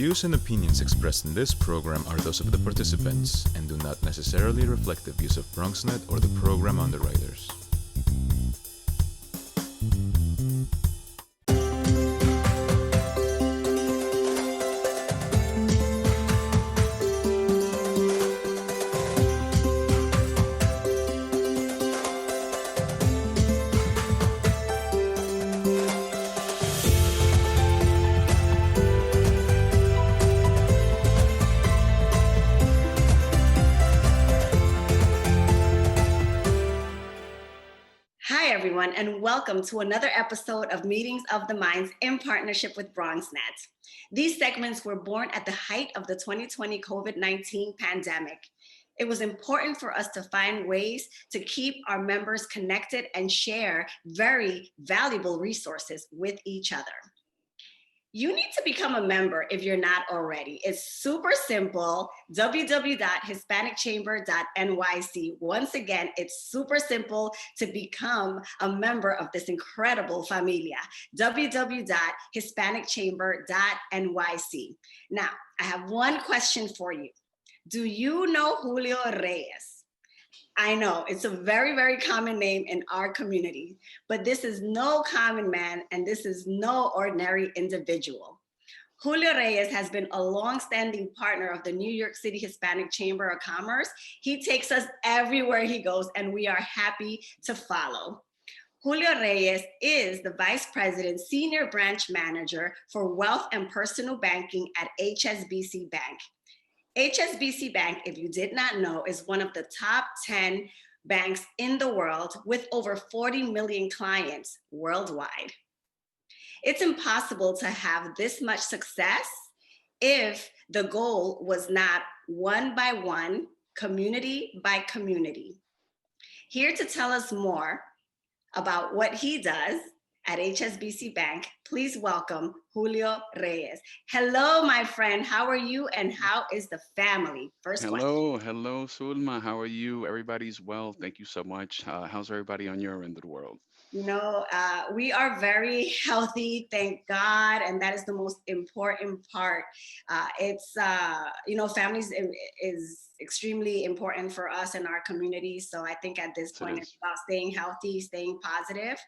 views and opinions expressed in this program are those of the participants and do not necessarily reflect the views of BronxNet or the program underwriters. And welcome to another episode of Meetings of the Minds in partnership with BronxNet. These segments were born at the height of the 2020 COVID-19 pandemic. It was important for us to find ways to keep our members connected and share very valuable resources with each other. You need to become a member if you're not already. It's super simple, www.hispanicchamber.nyc. Once again, it's super simple to become a member of this incredible familia, www.hispanicchamber.nyc. Now, I have one question for you. Do you know Julio Reyes? I know it's a very, very common name in our community, but this is no common man and this is no ordinary individual. Julio Reyes has been a long-standing partner of the New York City Hispanic Chamber of Commerce. He takes us everywhere he goes and we are happy to follow. Julio Reyes is the Vice President, Senior Branch Manager for Wealth and Personal Banking at HSBC Bank. HSBC Bank, if you did not know, is one of the top 10 banks in the world with over 40 million clients worldwide. It's impossible to have this much success if the goal was not one by one, community by community. Here to tell us more about what he does at HSBC Bank, please welcome Julio Reyes. Hello, my friend. How are you and how is the family? First question. Hello, Sulma. How are you? Everybody's well. Thank you so much. How's everybody on your end of the world? You know, we are very healthy, thank God, and that is the most important part. Families is extremely important for us in our community. So I think at this point, it's about staying healthy, staying positive,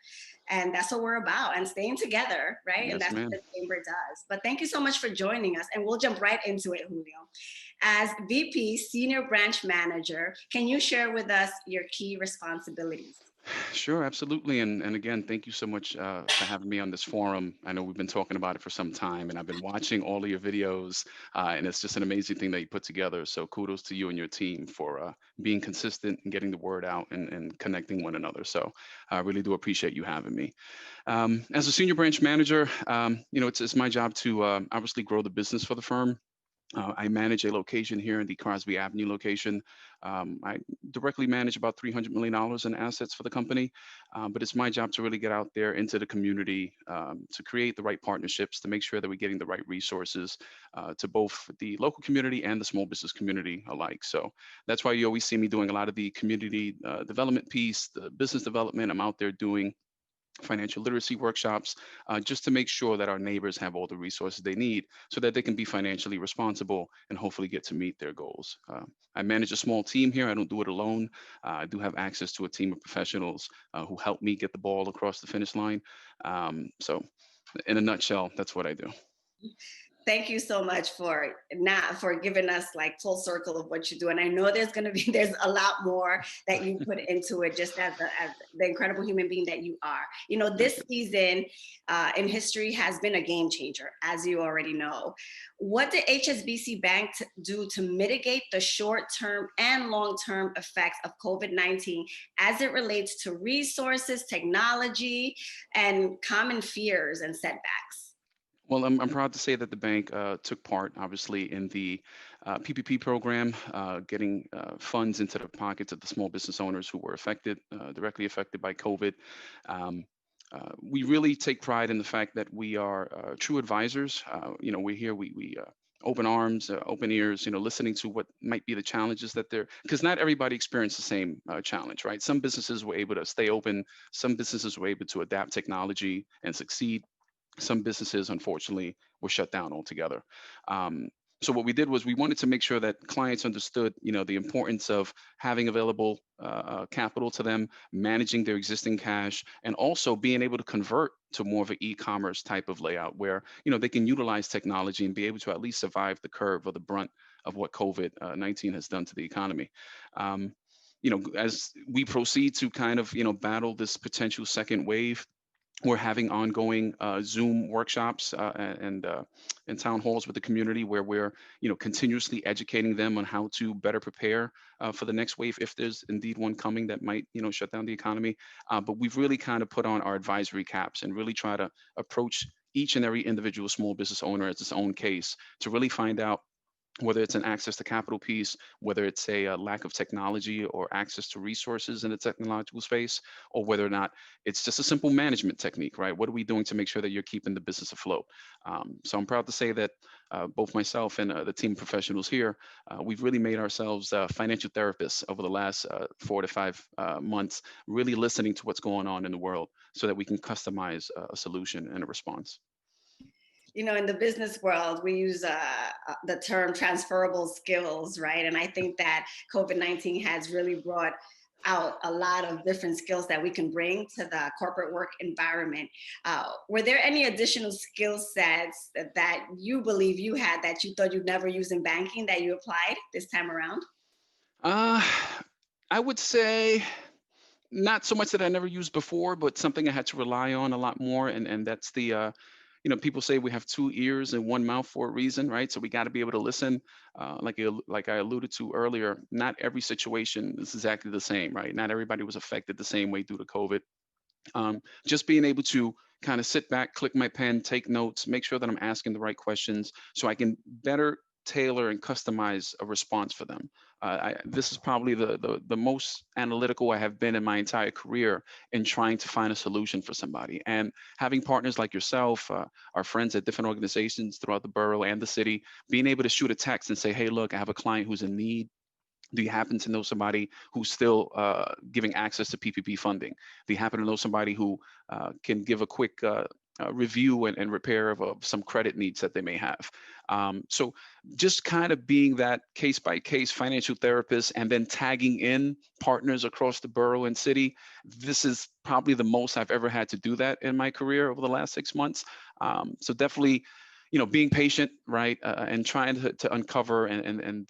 and that's what we're about, and staying together, right? Yes, and that's ma'am. what the Chamber does. But thank you so much for joining us, and we'll jump right into it, Julio. As VP, Senior Branch Manager, can you share with us your key responsibilities? Sure, absolutely. And again, thank you so much for having me on this forum. I know we've been talking about it for some time, and I've been watching all of your videos, and it's just an amazing thing that you put together. So kudos to you and your team for being consistent and getting the word out and connecting one another. So I really do appreciate you having me. As a senior branch manager, it's my job to obviously grow the business for the firm. I manage a location here in the Crosby Avenue location. I directly manage about $300 million in assets for the company, but it's my job to really get out there into the community to create the right partnerships, to make sure that we're getting the right resources to both the local community and the small business community alike. So that's why you always see me doing a lot of the community development piece, the business development. I'm out there doing financial literacy workshops, just to make sure that our neighbors have all the resources they need so that they can be financially responsible and hopefully get to meet their goals. I manage a small team here. I don't do it alone. I do have access to a team of professionals who help me get the ball across the finish line. So in a nutshell, that's what I do. Thank you so much for giving us like full circle of what you do. And I know there's a lot more that you put into it just as the incredible human being that you are. You know, this season in history has been a game changer, as you already know. What did HSBC Bank do to mitigate the short-term and long-term effects of COVID-19 as it relates to resources, technology, and common fears and setbacks? Well, I'm proud to say that the bank took part, obviously, in the PPP program, getting funds into the pockets of the small business owners who were directly affected by COVID. We really take pride in the fact that we are true advisors. We're here, we open arms, open ears, listening to what might be the challenges that because not everybody experienced the same challenge, right? Some businesses were able to stay open. Some businesses were able to adapt technology and succeed. some businesses, unfortunately, were shut down altogether. Um, so what we did was we wanted to make sure that clients understood, the importance of having available capital to them, managing their existing cash, and also being able to convert to more of an e-commerce type of layout where, they can utilize technology and be able to at least survive the curve or the brunt of what COVID-19 has done to the economy. Um, as we proceed to kind of, battle this potential second wave, we're having ongoing Zoom workshops and town halls with the community where we're, continuously educating them on how to better prepare for the next wave if there's indeed one coming that might, shut down the economy. But we've really kind of put on our advisory caps and really try to approach each and every individual small business owner as its own case to really find out whether it's an access to capital piece, whether it's a lack of technology or access to resources in the technological space, or whether or not it's just a simple management technique, right? What are we doing to make sure that you're keeping the business afloat? So I'm proud to say that both myself and the team of professionals here, we've really made ourselves financial therapists over the last 4 to 5 months, really listening to what's going on in the world so that we can customize a solution and a response. In the business world, we use the term transferable skills, right? And I think that COVID-19 has really brought out a lot of different skills that we can bring to the corporate work environment. Were there any additional skill sets that you believe you had that you thought you'd never use in banking that you applied this time around? Uh, I would say not so much that I never used before, but something I had to rely on a lot more, and that's people say we have two ears and one mouth for a reason, right? So we got to be able to listen. Like I alluded to earlier, not every situation is exactly the same, right? Not everybody was affected the same way due to COVID. Just being able to kind of sit back, click my pen, take notes, make sure that I'm asking the right questions so I can better tailor and customize a response for them. This is probably the most analytical I have been in my entire career in trying to find a solution for somebody. And having partners like yourself, our friends at different organizations throughout the borough and the city, being able to shoot a text and say, hey, look, I have a client who's in need. Do you happen to know somebody who's still giving access to PPP funding? Do you happen to know somebody who can give a quick review and repair of some credit needs that they may have? So just kind of being that case by case financial therapist and then tagging in partners across the borough and city. This is probably the most I've ever had to do that in my career over the last 6 months. So definitely, being patient, right, and trying to uncover and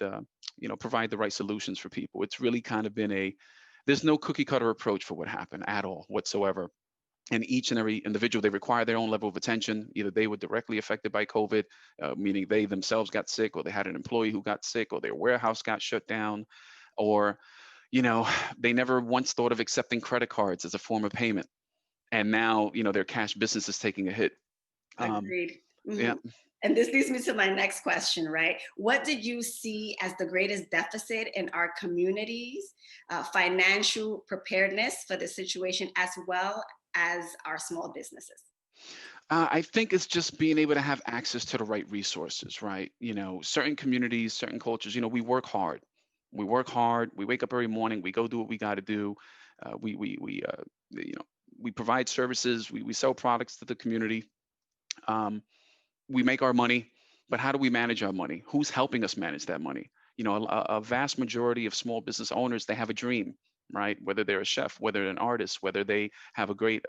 provide the right solutions for people. It's really kind of been there's no cookie cutter approach for what happened at all whatsoever. And each and every individual, they require their own level of attention. Either they were directly affected by COVID, meaning they themselves got sick, or they had an employee who got sick, or their warehouse got shut down, or, they never once thought of accepting credit cards as a form of payment. And now, their cash business is taking a hit. Agreed. Yeah. Mhm. And this leads me to my next question, right? What did you see as the greatest deficit in our communities' financial preparedness for the situation, as well as our small businesses? I think it's just being able to have access to the right resources, right? Certain communities, certain cultures, we work hard. We work hard. We wake up every morning. We go do what we got to do. You know, we provide services. We sell products to the community. Um, we make our money, but how do we manage our money? Who's helping us manage that money? A vast majority of small business owners, they have a dream, right? Whether they're a chef, whether they're an artist, whether they have a great,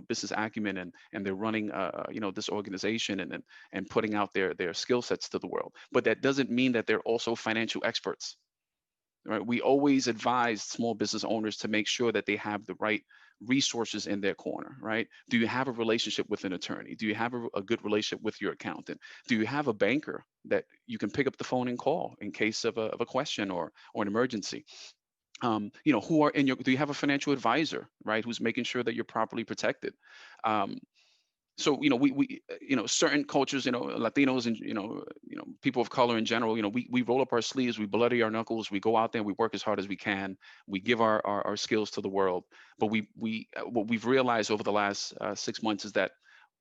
business acumen and they're running, this organization and putting out their skill sets to the world. But that doesn't mean that they're also financial experts, right? We always advise small business owners to make sure that they have the right resources in their corner, right? Do you have a relationship with an attorney? Do you have a good relationship with your accountant? Do you have a banker that you can pick up the phone and call in case of a question or an emergency? Who are in your, do you have a financial advisor, right? Who's making sure that you're properly protected? Um, so certain cultures, Latinos and people of color in general, we roll up our sleeves, we bloody our knuckles, we go out there, we work as hard as we can, we give our skills to the world. But what we've realized over the last 6 months is that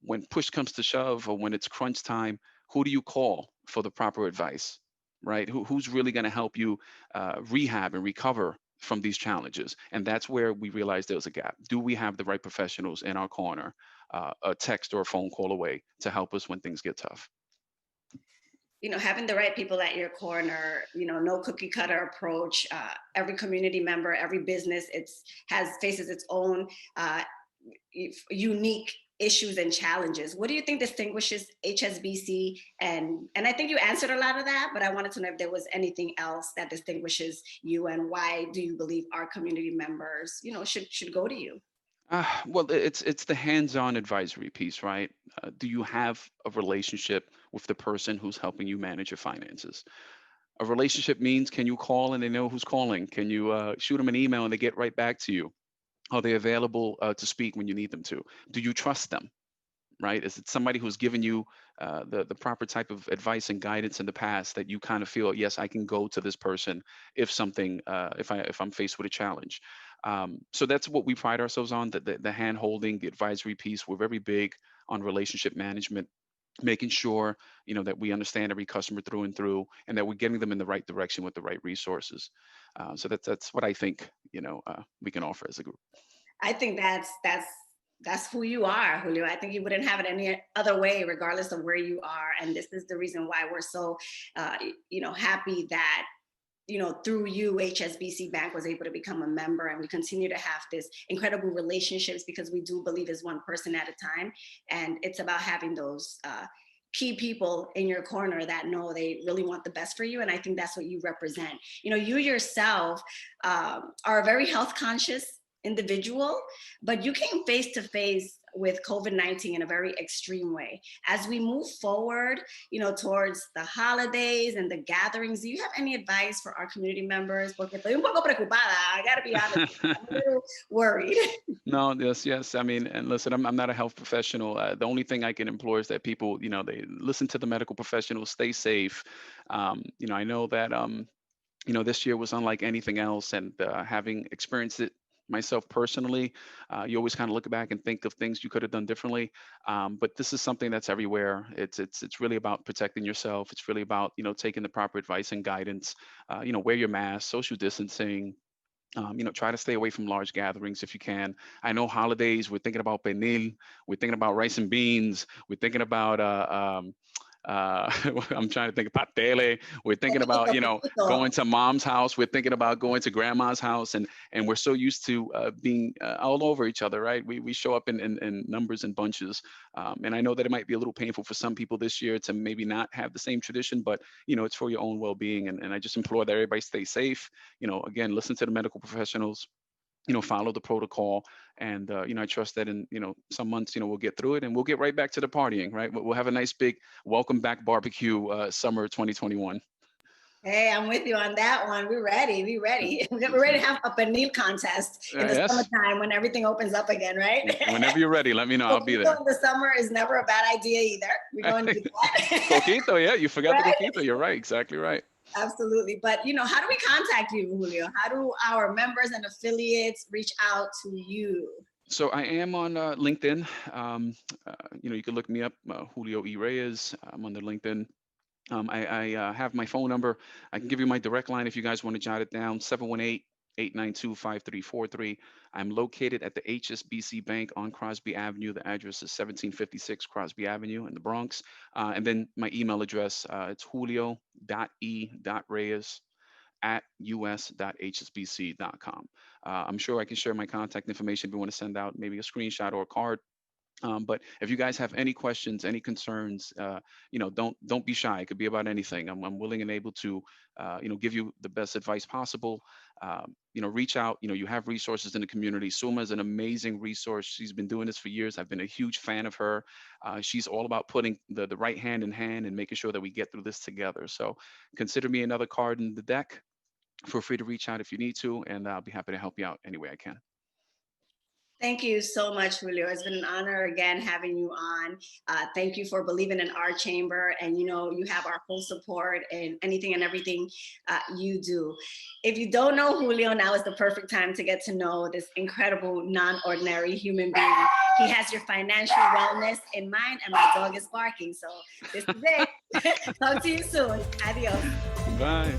when push comes to shove, or when it's crunch time, who do you call for the proper advice, right? Who's really going to help you rehab and recover from these challenges? And that's where we realized there was a gap. Do we have the right professionals in our corner a text or a phone call away to help us when things get tough. Having the right people at your corner, no cookie cutter approach. Every community member, every business, faces its own unique issues and challenges. What do you think distinguishes HSBC? And I think you answered a lot of that, but I wanted to know if there was anything else that distinguishes you, and why do you believe our community members, should go to you? Well, it's the hands-on advisory piece, right? Do you have a relationship with the person who's helping you manage your finances? A relationship means, can you call and they know who's calling? Can you shoot them an email and they get right back to you? Are they available to speak when you need them to? Do you trust them? Right? Is it somebody who's given you the proper type of advice and guidance in the past that you kind of feel, yes, I can go to this person if something, if I'm faced with a challenge. So that's what we pride ourselves on, the hand holding, the advisory piece. We're very big on relationship management, making sure that we understand every customer through and through, and that we're getting them in the right direction with the right resources. So that's what I think we can offer as a group. I think that's who you are, Julio. I think you wouldn't have it any other way, regardless of where you are. And this is the reason why we're so, happy that, through you, HSBC Bank was able to become a member, and we continue to have this incredible relationships, because we do believe it's one person at a time. And it's about having those key people in your corner that know they really want the best for you. And I think that's what you represent. You yourself are a very health conscious individual, but you came face to face with COVID-19 in a very extreme way. As we move forward, towards the holidays and the gatherings, do you have any advice for our community members? Porque estoy un poco preocupada. I gotta be honest, I'm a little worried. No, yes. I mean, and listen, I'm not a health professional. The only thing I can implore is that people, they listen to the medical professionals, stay safe. I know that, this year was unlike anything else, and having experienced it myself personally, you always kind of look back and think of things you could have done differently. But this is something that's everywhere. It's really about protecting yourself. It's really about, taking the proper advice and guidance. Wear your mask, social distancing. Try to stay away from large gatherings if you can. I know holidays, we're thinking about pernil, we're thinking about rice and beans, we're thinking about I'm trying to think of patele. We're thinking about, going to mom's house. We're thinking about going to grandma's house, and we're so used to being all over each other, right? We show up in numbers and bunches, and I know that it might be a little painful for some people this year to maybe not have the same tradition, but it's for your own well-being, and I just implore that everybody stay safe. Again, listen to the medical professionals. Follow the protocol, and I trust that in some months we'll get through it, and we'll get right back to the partying. Right, we'll have a nice big welcome back barbecue summer 2021. Hey, I'm with you on that one. We're ready. We're ready to have a pernil contest in the summertime when everything opens up again, right? Whenever you're ready, let me know. I'll be there. The summer is never a bad idea either. We're going to do that. Coquito, yeah, you forgot the coquito. You're right, exactly right. Absolutely. But, how do we contact you, Julio? How do our members and affiliates reach out to you? So I am on LinkedIn. You can look me up, Julio E. Reyes. I'm on the LinkedIn. I have my phone number. I can give you my direct line if you guys want to jot it down, 718-892-5343. I'm located at the HSBC Bank on Crosby Avenue. The address is 1756 Crosby Avenue in the Bronx. And then my email address, it's julio.e.reyes@us.hsbc.com. I'm sure I can share my contact information if you want to send out maybe a screenshot or a card. But if you guys have any questions, any concerns, don't be shy. It could be about anything. I'm willing and able to, give you the best advice possible. Reach out. You have resources in the community. Sulma is an amazing resource. She's been doing this for years. I've been a huge fan of her. She's all about putting the right hand in hand and making sure that we get through this together. So consider me another card in the deck. Feel free to reach out if you need to, and I'll be happy to help you out any way I can. Thank you so much, Julio. It's been an honor again having you on. Thank you for believing in our chamber, and you have our full support in anything and everything you do. If you don't know Julio, now is the perfect time to get to know this incredible, non-ordinary human being. He has your financial wellness in mind, and my dog is barking. So this is it. Talk to you soon. Adios. Bye.